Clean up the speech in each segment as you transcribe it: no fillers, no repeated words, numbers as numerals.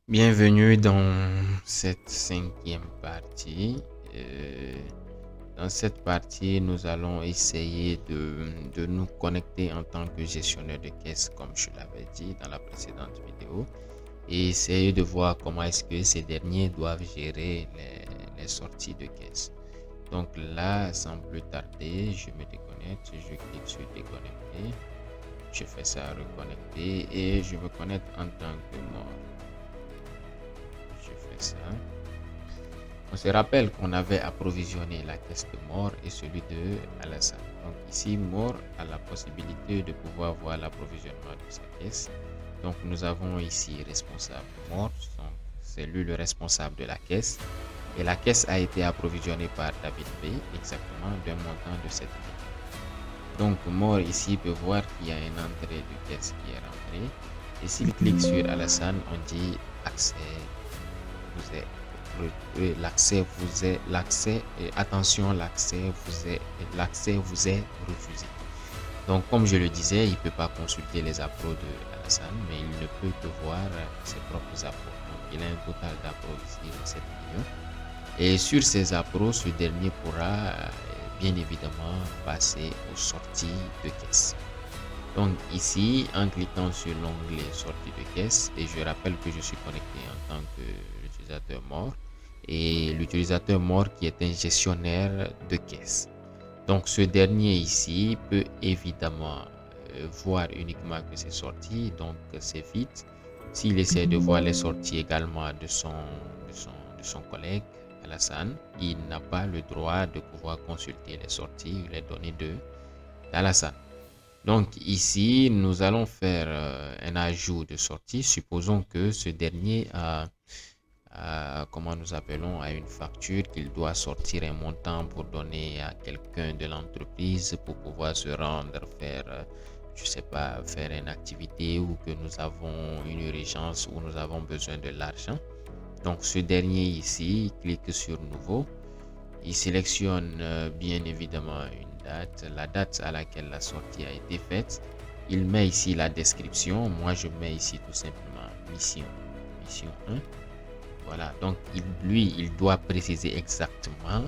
Bienvenue dans cette cinquième partie. Euh, Dans cette partie, nous allons essayer de nous connecter en tant que gestionnaire de caisse, comme je l'avais dit dans la précédente vidéo, et essayer de voir comment est-ce que ces derniers doivent gérer les sorties de caisse. Donc là, sans plus tarder, je me déconnecte, je clique sur déconnecter, je fais ça reconnecter et je me connecte en tant que mort. Je fais ça. On se rappelle qu'on avait approvisionné la caisse de Mort et celui de Alassane. Donc ici, Mort a la possibilité de pouvoir voir l'approvisionnement de sa caisse. Donc nous avons ici responsable Mort, donc c'est lui le responsable de la caisse. Et la caisse a été approvisionnée par David B, exactement d'un montant de 7 000. Donc Mort ici peut voir qu'il y a une entrée de caisse qui est rentrée. Et s'il clique sur Alassane, on dit accès vous est attention, l'accès vous est refusé. Donc comme je le disais, il ne peut pas consulter les appros de Alassane, mais il ne peut que voir ses propres appros. Donc il a un total d'appros ici de 7 millions. Et sur ces appros, ce dernier pourra bien évidemment passer aux sorties de caisse. Donc ici, en cliquant sur l'onglet sortie de caisse, et je rappelle que je suis connecté en tant qu'utilisateur mort, et l'utilisateur mort qui est un gestionnaire de caisse. Donc ce dernier ici peut évidemment voir uniquement que c'est sorti, donc c'est vite. S'il essaie de voir les sorties également de son collègue Alassane, il n'a pas le droit de pouvoir consulter les sorties ou les données d'Alassane. Donc ici, nous allons faire un ajout de sortie. Supposons que ce dernier comment nous appelons, à une facture qu'il doit sortir un montant pour donner à quelqu'un de l'entreprise pour pouvoir se rendre faire, je sais pas, faire une activité ou que nous avons une urgence ou nous avons besoin de l'argent. Donc ce dernier ici, il clique sur nouveau. Il sélectionne bien évidemment une date, la date à laquelle la sortie a été faite. Il met ici la description. Moi, je mets ici tout simplement mission 1. Voilà, donc il doit préciser exactement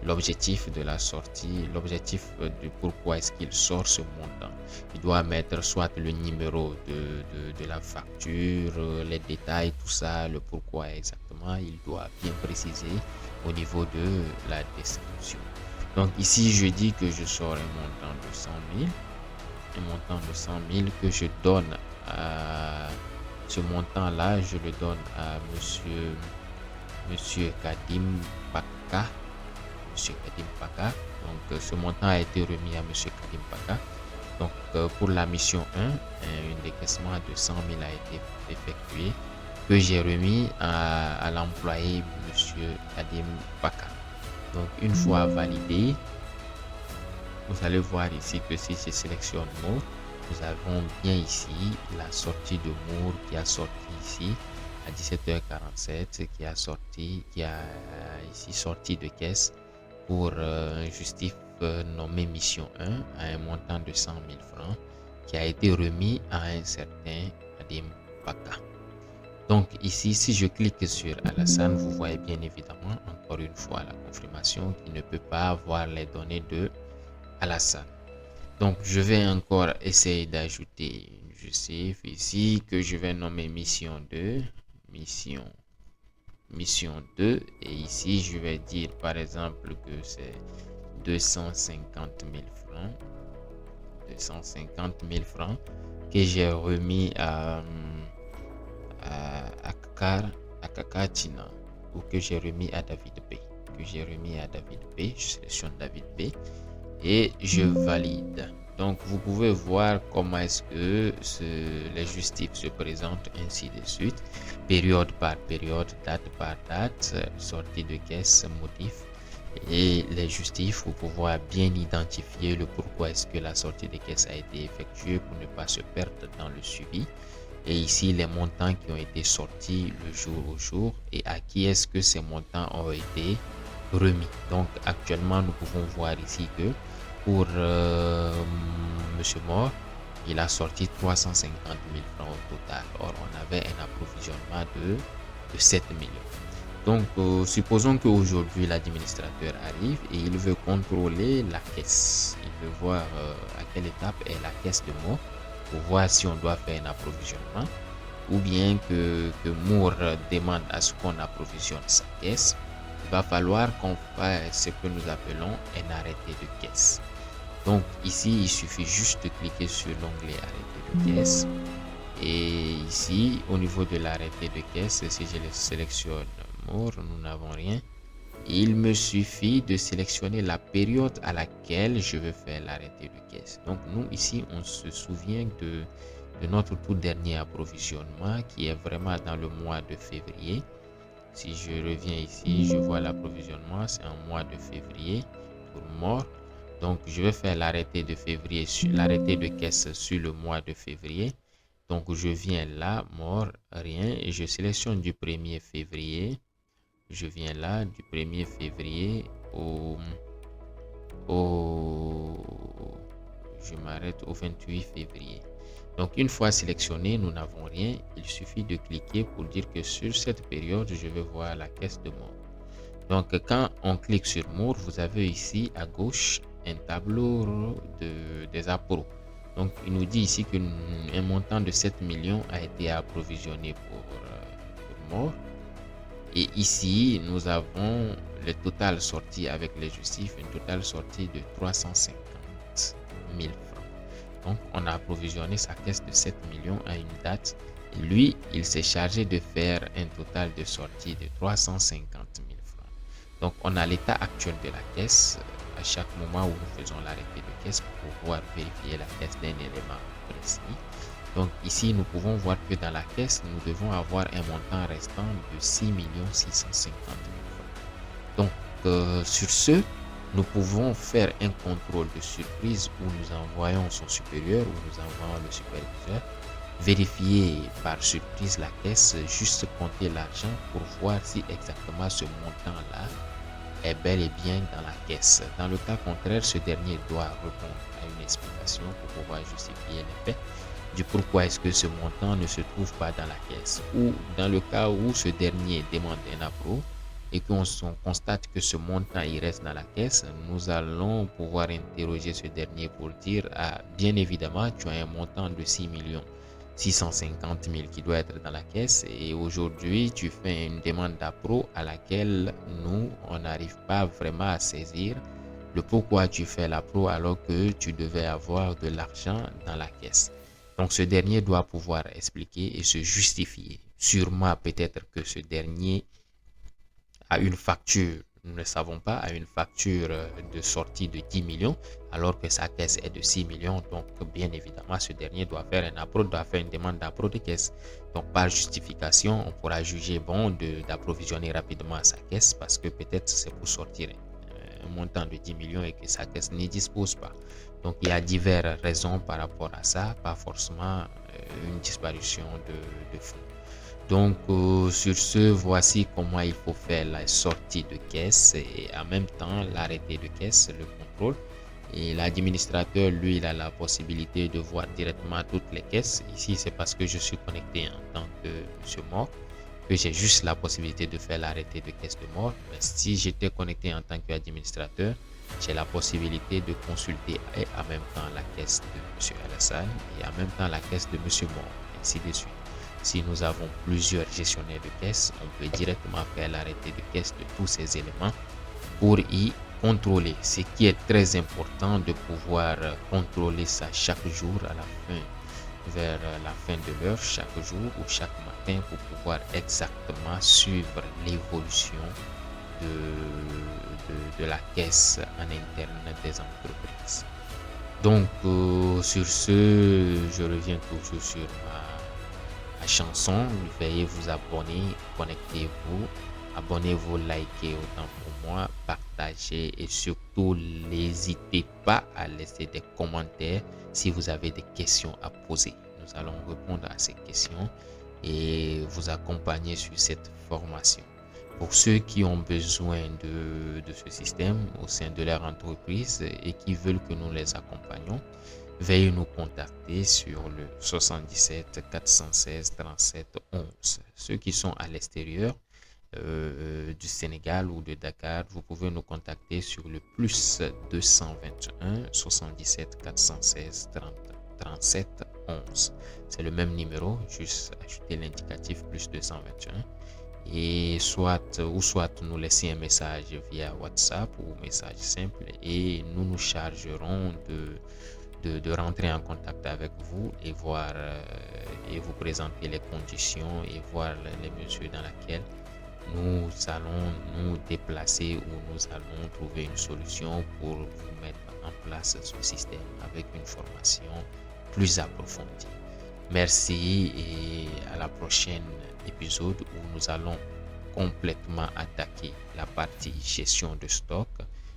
l'objectif de la sortie, l'objectif de pourquoi est-ce qu'il sort ce montant. Il doit mettre soit le numéro de la facture, les détails, tout ça, le pourquoi exactement. Il doit bien préciser au niveau de la description. Donc ici, je dis que je sors un montant de 100 000, un montant de 100 000 que je donne à ce montant-là, je le donne à monsieur Kadim Paka. Monsieur Kadim Paka. Donc, ce montant a été remis à monsieur Kadim Paka. Donc, pour la mission 1, un décaissement de 100 000 a été effectué que j'ai remis à l'employé monsieur Kadim Paka. Donc, une fois validé, vous allez voir ici que si je sélectionne mot, nous avons bien ici la sortie de Moore qui a sorti ici à 17h47, qui a ici sorti de caisse pour un justif nommé mission 1 à un montant de 100 000 francs qui a été remis à un certain Adim Paka. Donc ici, si je clique sur Alassane, vous voyez bien évidemment encore une fois la confirmation qu'il ne peut pas avoir les données de Alassane. Donc, je vais encore essayer d'ajouter une justif ici que je vais nommer mission 2. Mission 2. Et ici, je vais dire par exemple que c'est 250 000 francs. 250 000 francs que j'ai remis à Kakatina ou que j'ai remis à David B. Je sélectionne David B. Et je valide. Donc vous pouvez voir comment est-ce que les justifs se présentent ainsi de suite, période par période, date par date, sortie de caisse, motif et les justifs pour pouvoir bien identifier le pourquoi est-ce que la sortie de caisse a été effectuée pour ne pas se perdre dans le suivi. Et ici les montants qui ont été sortis le jour au jour et à qui est-ce que ces montants ont été remis. Donc actuellement nous pouvons voir ici que pour monsieur Mort, il a sorti 350 000 francs au total. Or, on avait un approvisionnement de 7 millions. Donc, supposons qu'aujourd'hui, l'administrateur arrive et il veut contrôler la caisse. Il veut voir à quelle étape est la caisse de Moore pour voir si on doit faire un approvisionnement ou bien que Moore demande à ce qu'on approvisionne sa caisse. Il va falloir qu'on fasse ce que nous appelons un arrêté de caisse. Donc, ici, il suffit juste de cliquer sur l'onglet arrêté de caisse. Et ici, au niveau de l'arrêté de caisse, si je le sélectionne Moore, nous n'avons rien. Il me suffit de sélectionner la période à laquelle je veux faire l'arrêté de caisse. Donc, nous, ici, on se souvient de notre tout dernier approvisionnement qui est vraiment dans le mois de février. Si je reviens ici, je vois l'approvisionnement, c'est en mois de février pour Moore. Donc, je vais faire l'arrêté de février, l'arrêté de caisse sur le mois de février. Donc, je viens là, Moore, rien, et je sélectionne du 1er février. Je viens là, du 1er février je m'arrête au 28 février. Donc, une fois sélectionné, nous n'avons rien. Il suffit de cliquer pour dire que sur cette période, je veux voir la caisse de Moore. Donc, quand on clique sur Moore, vous avez ici à gauche un tableau des appros. Donc, il nous dit ici qu'un montant de 7 millions a été approvisionné pour Moore. Et ici, nous avons le total sorti avec les justifs, une totale sortie de 350 000 francs. Donc, on a approvisionné sa caisse de 7 millions à une date. Et lui, il s'est chargé de faire un total de sortie de 350 000 francs. Donc, on a l'état actuel de la caisse à chaque moment où nous faisons l'arrêté de caisse pour pouvoir vérifier la caisse d'un élément précis. Donc ici, nous pouvons voir que dans la caisse, nous devons avoir un montant restant de 6 650 000 francs. Donc sur ce, nous pouvons faire un contrôle de surprise où nous envoyons son supérieur, où nous envoyons le superviseur, vérifier par surprise la caisse, juste compter l'argent pour voir si exactement ce montant-là est bel et bien dans la caisse. Dans le cas contraire, ce dernier doit répondre à une explication pour pouvoir justifier les faits du pourquoi est-ce que ce montant ne se trouve pas dans la caisse, ou dans le cas où ce dernier demande un appro et qu'on constate que ce montant il reste dans la caisse, nous allons pouvoir interroger ce dernier pour dire bien évidemment tu as un montant de 6 650 000 qui doit être dans la caisse et aujourd'hui tu fais une demande d'appro à laquelle nous on n'arrive pas vraiment à saisir le pourquoi tu fais l'appro alors que tu devais avoir de l'argent dans la caisse. Donc, ce dernier doit pouvoir expliquer et se justifier. Sûrement, peut-être que ce dernier a une facture, nous ne savons pas, a une facture de sortie de 10 millions, alors que sa caisse est de 6 millions. Donc, bien évidemment, ce dernier doit faire un appro, doit faire une demande d'appro de caisse. Donc, par justification, on pourra juger bon d'approvisionner rapidement sa caisse parce que peut-être c'est pour sortir un montant de 10 millions et que sa caisse n'y dispose pas. Donc, il y a diverses raisons par rapport à ça, pas forcément une disparition de fonds. Donc, sur ce, voici comment il faut faire la sortie de caisse et en même temps l'arrêté de caisse, le contrôle. Et l'administrateur, lui, il a la possibilité de voir directement toutes les caisses. Ici, c'est parce que je suis connecté en tant que monsieur Moore que j'ai juste la possibilité de faire l'arrêté de caisse de Moore. Mais si j'étais connecté en tant qu'administrateur, j'ai la possibilité de consulter et en même temps la caisse de M. Alassane et en même temps la caisse de M. Moore, ainsi de suite. Si nous avons plusieurs gestionnaires de caisse, on peut directement faire l'arrêté de caisse de tous ces éléments pour y contrôler. Ce qui est très important de pouvoir contrôler ça chaque jour à la fin, vers la fin de l'heure, chaque jour ou chaque matin pour pouvoir exactement suivre l'évolution de la caisse en interne des entreprises. Donc, sur ce, je reviens toujours sur ma chanson. Veuillez vous abonner, connectez-vous, abonnez-vous, likez autant pour moi, partagez et surtout n'hésitez pas à laisser des commentaires si vous avez des questions à poser. Nous allons répondre à ces questions et vous accompagner sur cette formation. Pour ceux qui ont besoin de ce système au sein de leur entreprise et qui veulent que nous les accompagnions, veuillez nous contacter sur le 77 416 37 11. Ceux qui sont à l'extérieur du Sénégal ou de Dakar, vous pouvez nous contacter sur le plus 221 77 416 37 11. C'est le même numéro, juste ajouter l'indicatif plus 221 et soit nous laisser un message via WhatsApp ou message simple et nous nous chargerons de rentrer en contact avec vous et voir et vous présenter les conditions et voir les mesures dans lesquelles nous allons nous déplacer ou nous allons trouver une solution pour vous mettre en place ce système avec une formation plus approfondie. Merci et à la prochaine épisode où nous allons complètement attaquer la partie gestion de stock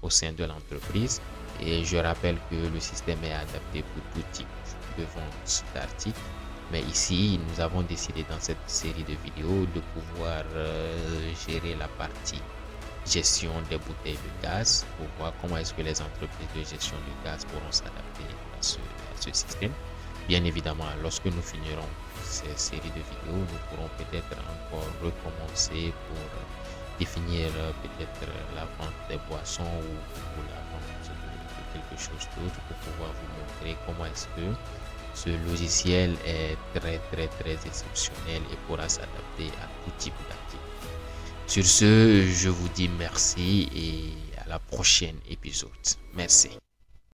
au sein de l'entreprise. Et je rappelle que le système est adapté pour tout type de vente d'articles. Mais ici, nous avons décidé dans cette série de vidéos de pouvoir gérer la partie gestion des bouteilles de gaz pour voir comment est-ce que les entreprises de gestion de gaz pourront s'adapter à ce système. Bien évidemment, lorsque nous finirons ces séries de vidéos, nous pourrons peut-être encore recommencer pour définir peut-être la vente des boissons ou la vente de quelque chose d'autre pour pouvoir vous montrer comment est-ce que ce logiciel est très exceptionnel et pourra s'adapter à tout type d'activité. Sur ce, je vous dis merci et à la prochaine épisode. Merci.